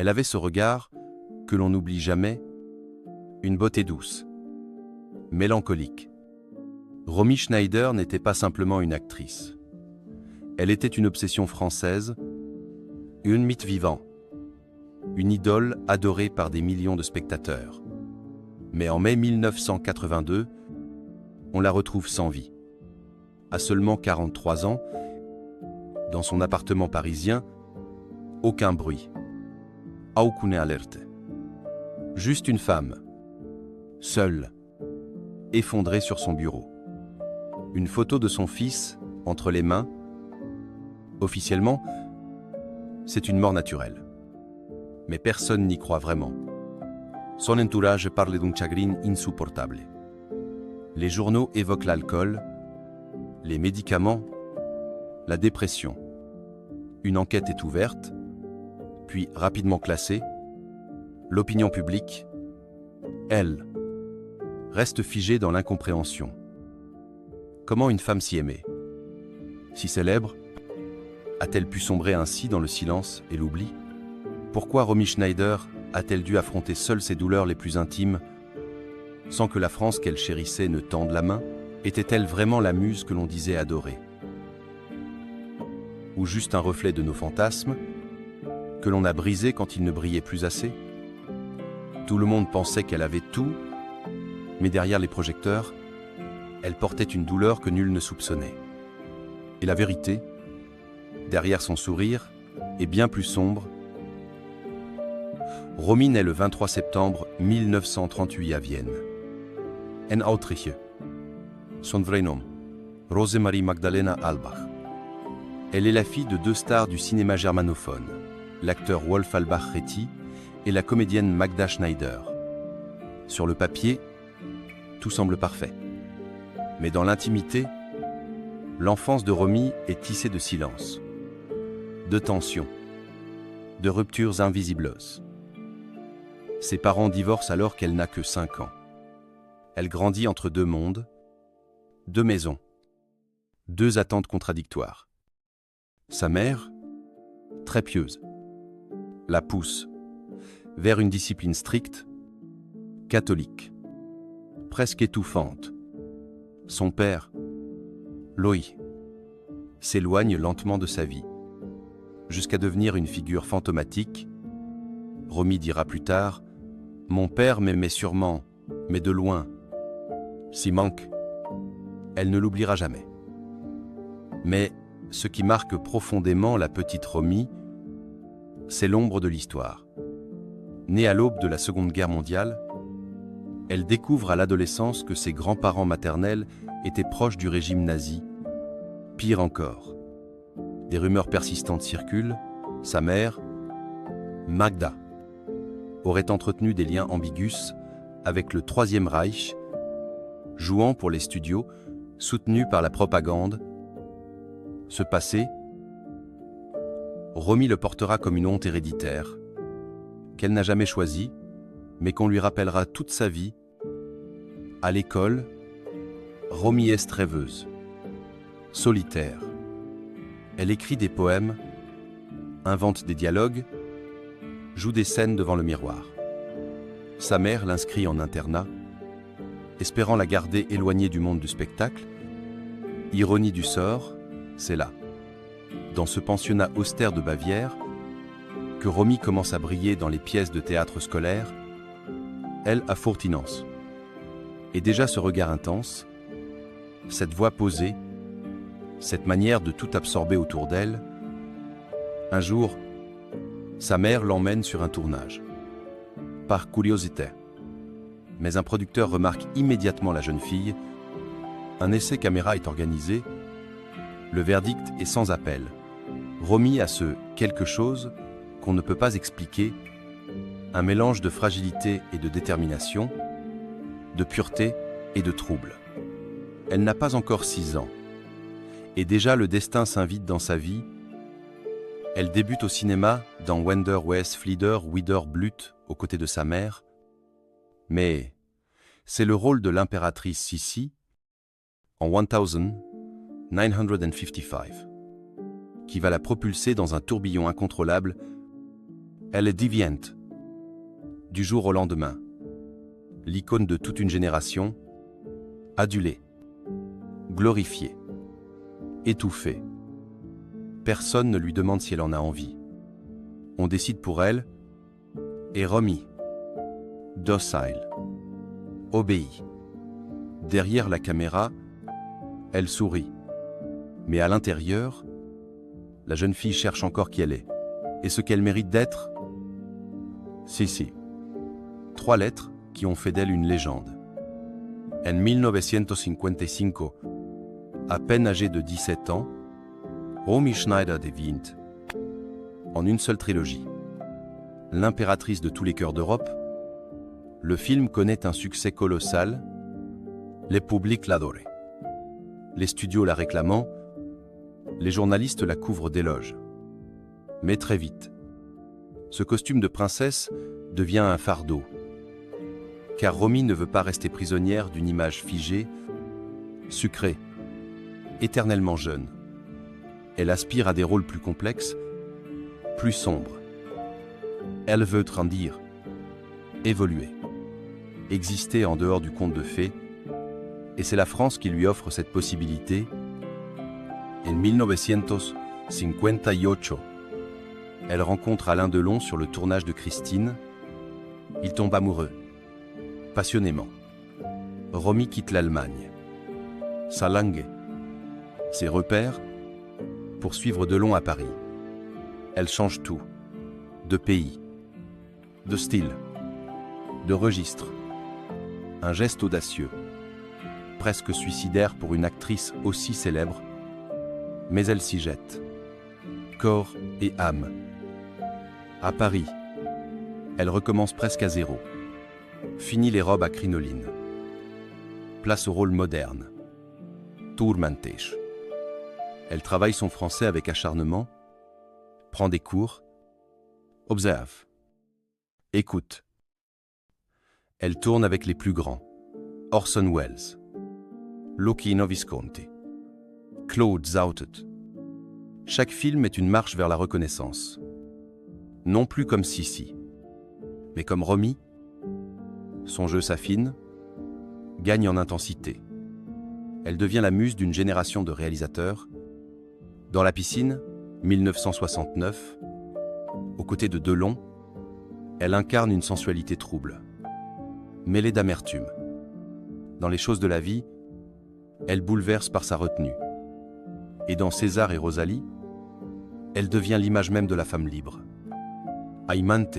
Elle avait ce regard que l'on n'oublie jamais, une beauté douce, mélancolique. Romy Schneider n'était pas simplement une actrice. Elle était une obsession française, une mythe vivant, une idole adorée par des millions de spectateurs. Mais en mai 1982, on la retrouve sans vie. À seulement 43 ans, dans son appartement parisien, aucun bruit. Aucune alerte. Juste une femme, seule, effondrée sur son bureau. Une photo de son fils entre les mains. Officiellement, c'est une mort naturelle. Mais personne n'y croit vraiment. Son entourage parle d'un chagrin insupportable. Les journaux évoquent l'alcool, les médicaments, la dépression. Une enquête est ouverte, puis rapidement classée. L'opinion publique, elle, reste figée dans l'incompréhension. Comment une femme si aimée, si célèbre, a-t-elle pu sombrer ainsi dans le silence et l'oubli? Pourquoi Romy Schneider a-t-elle dû affronter seule ses douleurs les plus intimes, sans que la France qu'elle chérissait ne tende la main? Était-elle vraiment la muse que l'on disait adorer? Ou juste un reflet de nos fantasmes, que l'on a brisé quand il ne brillait plus assez? Tout le monde pensait qu'elle avait tout, mais derrière les projecteurs, elle portait une douleur que nul ne soupçonnait. Et la vérité, derrière son sourire, est bien plus sombre. Romy naît le 23 septembre 1938 à Vienne. En Autriche. Son vrai nom, Rosemarie Magdalena Albach. Elle est la fille de deux stars du cinéma germanophone, l'acteur Wolf Albach-Retty et la comédienne Magda Schneider. Sur le papier, tout semble parfait. Mais dans l'intimité, l'enfance de Romy est tissée de silence, de tensions, de ruptures invisibles. Ses parents divorcent alors qu'elle n'a que 5 ans. Elle grandit entre deux mondes, deux maisons, deux attentes contradictoires. Sa mère, très pieuse, la pousse vers une discipline stricte, catholique, presque étouffante. Son père, Loï, s'éloigne lentement de sa vie, jusqu'à devenir une figure fantomatique. Romy dira plus tard « Mon père m'aimait sûrement, mais de loin. S'il manque, elle ne l'oubliera jamais. » Mais ce qui marque profondément la petite Romy, c'est l'ombre de l'histoire. Née à l'aube de la Seconde Guerre mondiale, elle découvre à l'adolescence que ses grands-parents maternels étaient proches du régime nazi. Pire encore, des rumeurs persistantes circulent. Sa mère, Magda, aurait entretenu des liens ambigus avec le Troisième Reich, jouant pour les studios, soutenus par la propagande. Ce passé, Romy le portera comme une honte héréditaire, qu'elle n'a jamais choisie, mais qu'on lui rappellera toute sa vie. À l'école, Romy est rêveuse, solitaire. Elle écrit des poèmes, invente des dialogues, joue des scènes devant le miroir. Sa mère l'inscrit en internat, espérant la garder éloignée du monde du spectacle. Ironie du sort, c'est là, dans ce pensionnat austère de Bavière, que Romy commence à briller dans les pièces de théâtre scolaire, elle à Furtinance. Et déjà ce regard intense, cette voix posée, cette manière de tout absorber autour d'elle. Un jour, sa mère l'emmène sur un tournage. Par curiosité. Mais un producteur remarque immédiatement la jeune fille. Un essai caméra est organisé. Le verdict est sans appel. Romy a ce quelque chose qu'on ne peut pas expliquer, un mélange de fragilité et de détermination, de pureté et de trouble. Elle n'a pas encore 6 ans. Et déjà le destin s'invite dans sa vie. Elle débute au cinéma dans Wender Wes Flieder Wider Blut aux côtés de sa mère. Mais c'est le rôle de l'impératrice Sissi en 1955 qui va la propulser dans un tourbillon incontrôlable Elle est déviante. Du jour au lendemain. L'icône de toute une génération, adulée, glorifiée, étouffée. Personne ne lui demande si elle en a envie. On décide pour elle, et Romy, docile, obéit. Derrière la caméra, elle sourit. Mais à l'intérieur, la jeune fille cherche encore qui elle est. Et ce qu'elle mérite d'être? Si. 3 lettres qui ont fait d'elle une légende. En 1955, à peine âgée de 17 ans, Romy Schneider devient, en une seule trilogie, l'impératrice de tous les cœurs d'Europe. Le film connaît un succès colossal. Le public l'adore. Les studios la réclamant, les journalistes la couvrent d'éloges. Mais très vite, ce costume de princesse devient un fardeau. Car Romy ne veut pas rester prisonnière d'une image figée, sucrée, éternellement jeune. Elle aspire à des rôles plus complexes, plus sombres. Elle veut grandir, évoluer, exister en dehors du conte de fées, et c'est la France qui lui offre cette possibilité. En 1958, elle rencontre Alain Delon sur le tournage de Christine. Ils tombent amoureux, passionnément. Romy quitte l'Allemagne, sa langue, ses repères, pour suivre Delon à Paris. Elle change tout, de pays, de style, de registre. Un geste audacieux, presque suicidaire pour une actrice aussi célèbre, mais elle s'y jette, corps et âme. À Paris, elle recommence presque à zéro. Fini les robes à crinoline. Place au rôle moderne. Tourmentech. Elle travaille son français avec acharnement, prend des cours, observe, écoute. Elle tourne avec les plus grands. Orson Welles, Luchino Visconti, Claude Zautet. Chaque film est une marche vers la reconnaissance. Non plus comme Sissi, mais comme Romy. Son jeu s'affine, gagne en intensité. Elle devient la muse d'une génération de réalisateurs. Dans la piscine, 1969, aux côtés de Delon, elle incarne une sensualité trouble, mêlée d'amertume. Dans les choses de la vie, elle bouleverse par sa retenue. Et dans César et Rosalie, elle devient l'image même de la femme libre. Aimante,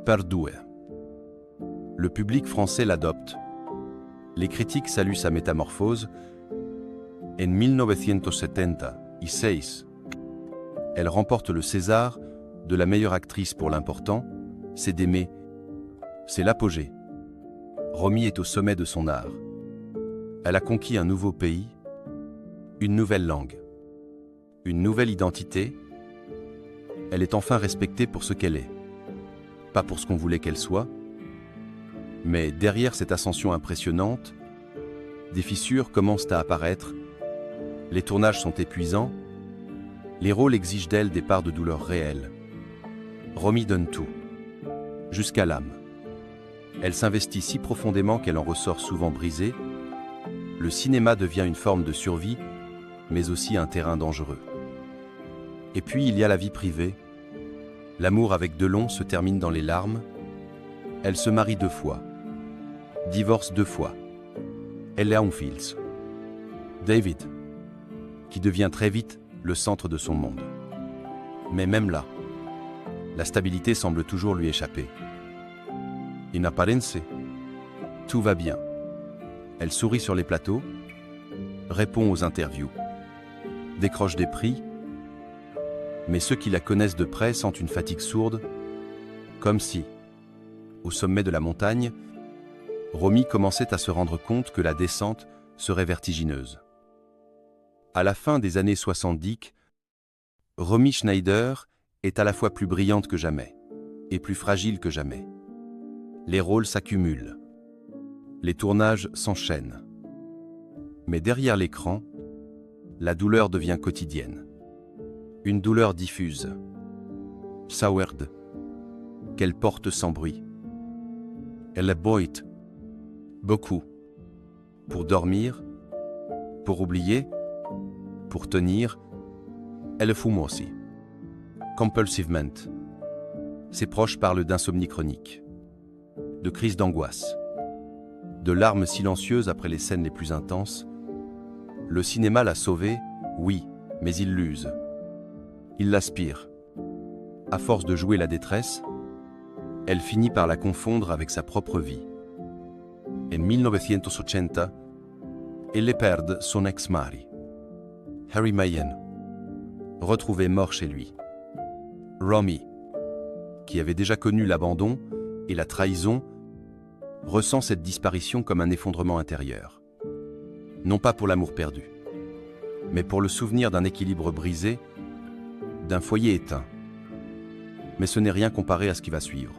per due. Le public français l'adopte. Les critiques saluent sa métamorphose. En 1976, elle remporte le César de la meilleure actrice pour l'important, c'est d'aimer. C'est l'apogée. Romy est au sommet de son art. Elle a conquis un nouveau pays, une nouvelle langue, une nouvelle identité. Elle est enfin respectée pour ce qu'elle est. Pas pour ce qu'on voulait qu'elle soit, mais derrière cette ascension impressionnante, des fissures commencent à apparaître, les tournages sont épuisants, les rôles exigent d'elle des parts de douleur réelles. Romy donne tout, jusqu'à l'âme. Elle s'investit si profondément qu'elle en ressort souvent brisée. Le cinéma devient une forme de survie, mais aussi un terrain dangereux. Et puis il y a la vie privée. L'amour avec Delon se termine dans les larmes. Elle se marie 2 fois, divorce 2 fois. Elle a un fils, David, qui devient très vite le centre de son monde. Mais même là, la stabilité semble toujours lui échapper. In apparence, tout va bien. Elle sourit sur les plateaux, répond aux interviews, décroche des prix, mais ceux qui la connaissent de près sentent une fatigue sourde, comme si, au sommet de la montagne, Romy commençait à se rendre compte que la descente serait vertigineuse. À la fin des années 70, Romy Schneider est à la fois plus brillante que jamais et plus fragile que jamais. Les rôles s'accumulent, les tournages s'enchaînent. Mais derrière l'écran, la douleur devient quotidienne. Une douleur diffuse, sourde, qu'elle porte sans bruit. Elle boite. Beaucoup. Pour dormir, pour oublier, pour tenir, elle fume aussi. Compulsivement. Ses proches parlent d'insomnie chronique, de crise d'angoisse, de larmes silencieuses après les scènes les plus intenses. Le cinéma l'a sauvée, oui, mais il l'use. Il l'aspire. À force de jouer la détresse, elle finit par la confondre avec sa propre vie. En 1980, elle perd son ex-mari, Harry Mayen, retrouvé mort chez lui. Romy, qui avait déjà connu l'abandon et la trahison, ressent cette disparition comme un effondrement intérieur. Non pas pour l'amour perdu, mais pour le souvenir d'un équilibre brisé, d'un foyer éteint. Mais ce n'est rien comparé à ce qui va suivre.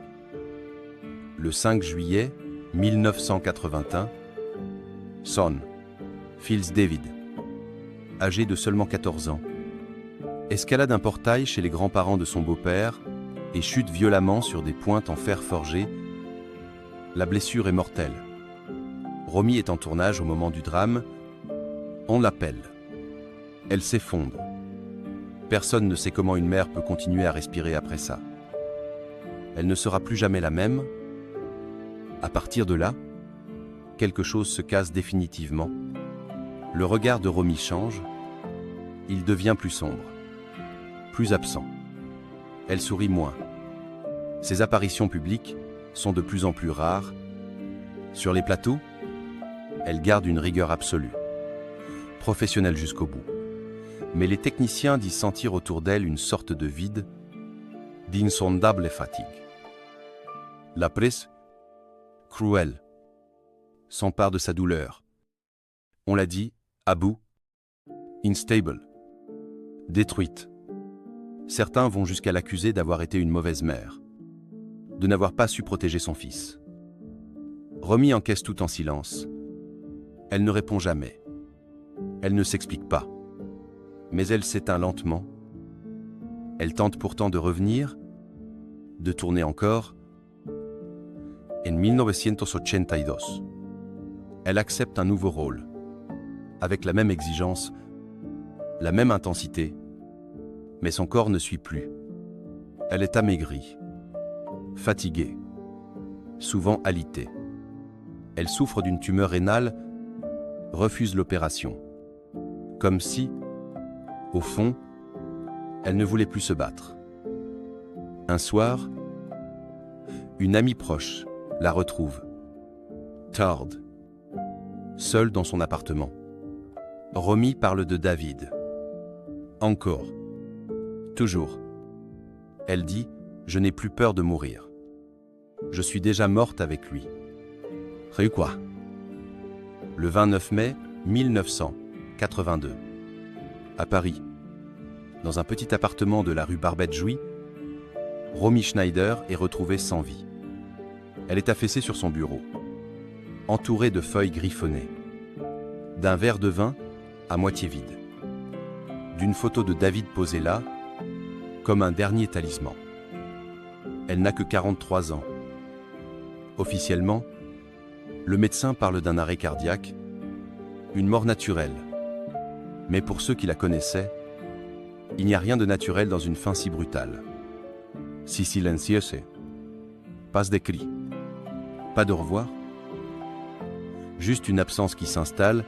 Le 5 juillet 1981, Son, Fils David, âgé de seulement 14 ans, escalade un portail chez les grands-parents de son beau-père et chute violemment sur des pointes en fer forgé. La blessure est mortelle. Romy est en tournage au moment du drame. On l'appelle. Elle s'effondre. Personne ne sait comment une mère peut continuer à respirer après ça. Elle ne sera plus jamais la même. À partir de là, quelque chose se casse définitivement. Le regard de Romy change. Il devient plus sombre, plus absent. Elle sourit moins. Ses apparitions publiques sont de plus en plus rares. Sur les plateaux, elle garde une rigueur absolue, professionnelle jusqu'au bout. Mais les techniciens disent sentir autour d'elle une sorte de vide, d'insondable fatigue. La presse, cruelle, s'empare de sa douleur. On l'a dit, à bout, instable, détruite. Certains vont jusqu'à l'accuser d'avoir été une mauvaise mère, de n'avoir pas su protéger son fils. Romy encaisse tout en silence. Elle ne répond jamais. Elle ne s'explique pas. Mais elle s'éteint lentement. Elle tente pourtant de revenir, de tourner encore. En 1982, elle accepte un nouveau rôle, avec la même exigence, la même intensité, mais son corps ne suit plus. Elle est amaigrie, fatiguée, souvent alitée. Elle souffre d'une tumeur rénale, refuse l'opération. Comme si, au fond, elle ne voulait plus se battre. Un soir, une amie proche la retrouve, Tard, seule dans son appartement. Romy parle de David. Encore. Toujours. Elle dit « Je n'ai plus peur de mourir. Je suis déjà morte avec lui. » Quoi ? Le 29 mai 1982, à Paris, dans un petit appartement de la rue Barbette-Jouy, Romy Schneider est retrouvée sans vie. Elle est affaissée sur son bureau, entourée de feuilles griffonnées, d'un verre de vin à moitié vide, d'une photo de David posée là, comme un dernier talisman. Elle n'a que 43 ans. Officiellement, le médecin parle d'un arrêt cardiaque, une mort naturelle. Mais pour ceux qui la connaissaient, il n'y a rien de naturel dans une fin si brutale. Si silencieuse. Pas de cris, pas de revoir. Juste une absence qui s'installe,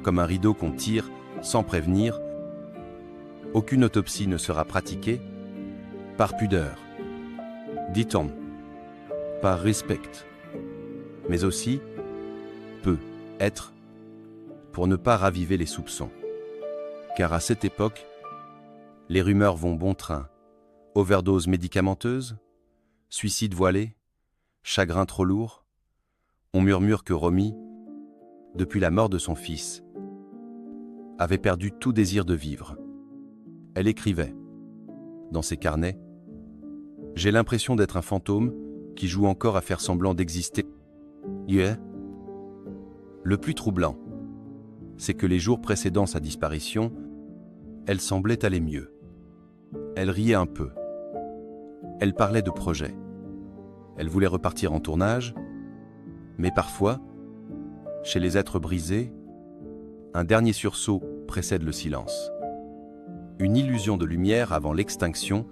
comme un rideau qu'on tire sans prévenir. Aucune autopsie ne sera pratiquée, par pudeur, dit-on, par respect, mais aussi, peut-être, pour ne pas raviver les soupçons. Car à cette époque, les rumeurs vont bon train. Overdose médicamenteuse, suicide voilé, chagrin trop lourd. On murmure que Romy, depuis la mort de son fils, avait perdu tout désir de vivre. Elle écrivait, dans ses carnets, « J'ai l'impression d'être un fantôme qui joue encore à faire semblant d'exister. » Le plus troublant, c'est que les jours précédant sa disparition, elle semblait aller mieux. Elle riait un peu. Elle parlait de projets. Elle voulait repartir en tournage, mais parfois, chez les êtres brisés, un dernier sursaut précède le silence. Une illusion de lumière avant l'extinction,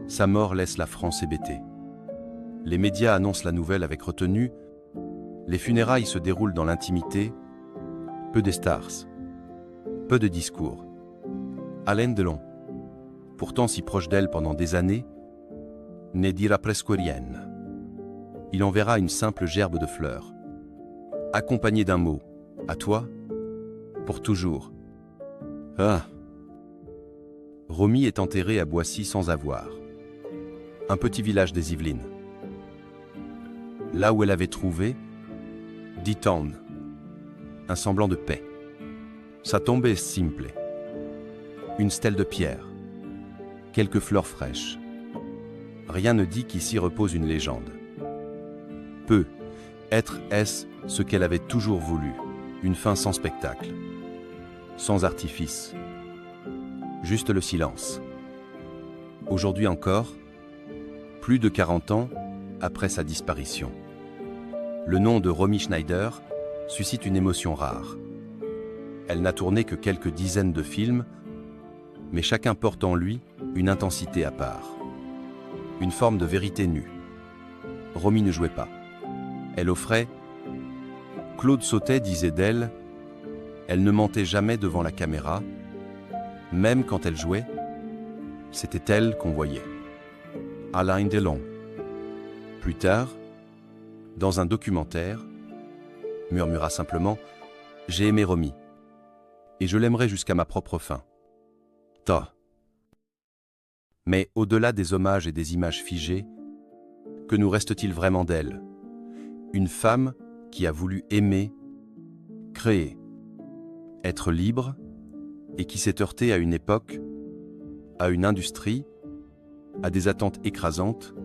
sa mort laisse la France hébétée. Les médias annoncent la nouvelle avec retenue, les funérailles se déroulent dans l'intimité, peu de stars, peu de discours. Alain Delon, pourtant si proche d'elle pendant des années, ne dira presque rien. Il enverra une simple gerbe de fleurs, accompagnée d'un mot, à toi, pour toujours. Ah. Romy est enterrée à Boissy sans avoir. Un petit village des Yvelines. Là où elle avait trouvé, dit Town, un semblant de paix. Sa tombe est simple. Une stèle de pierre, quelques fleurs fraîches. Rien ne dit qu'ici repose une légende. Peu, être est-ce ce qu'elle avait toujours voulu, une fin sans spectacle, sans artifice, juste le silence. Aujourd'hui encore, plus de 40 ans après sa disparition, le nom de Romy Schneider suscite une émotion rare. Elle n'a tourné que quelques dizaines de films, mais chacun porte en lui une intensité à part. Une forme de vérité nue. Romy ne jouait pas. Elle offrait. Claude Sautet disait d'elle, elle ne mentait jamais devant la caméra, même quand elle jouait, c'était elle qu'on voyait. Alain Delon. Plus tard, dans un documentaire, murmura simplement « J'ai aimé Romy, et je l'aimerai jusqu'à ma propre fin. » Ta. Mais au-delà des hommages et des images figées, que nous reste-t-il vraiment d'elle? Une femme qui a voulu aimer, créer, être libre, et qui s'est heurtée à une époque, à une industrie, à des attentes écrasantes.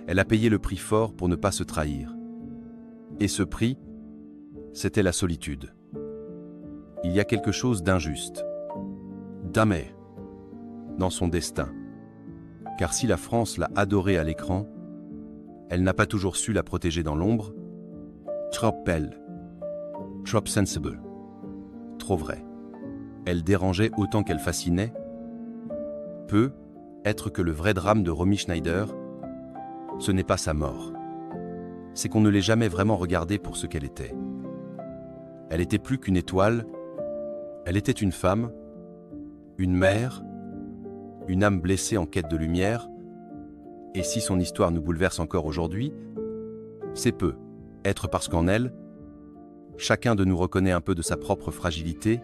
Elle a payé le prix fort pour ne pas se trahir. Et ce prix, c'était la solitude. Il y a quelque chose d'injuste, d'amer, dans son destin. Car si la France l'a adorée à l'écran, elle n'a pas toujours su la protéger dans l'ombre. Trop belle, trop sensible, trop vrai. Elle dérangeait autant qu'elle fascinait. Peut être que le vrai drame de Romy Schneider, ce n'est pas sa mort. C'est qu'on ne l'ait jamais vraiment regardée pour ce qu'elle était. Elle était plus qu'une étoile, elle était une femme, une mère, une âme blessée en quête de lumière, et si son histoire nous bouleverse encore aujourd'hui, c'est peu, être parce qu'en elle, chacun de nous reconnaît un peu de sa propre fragilité,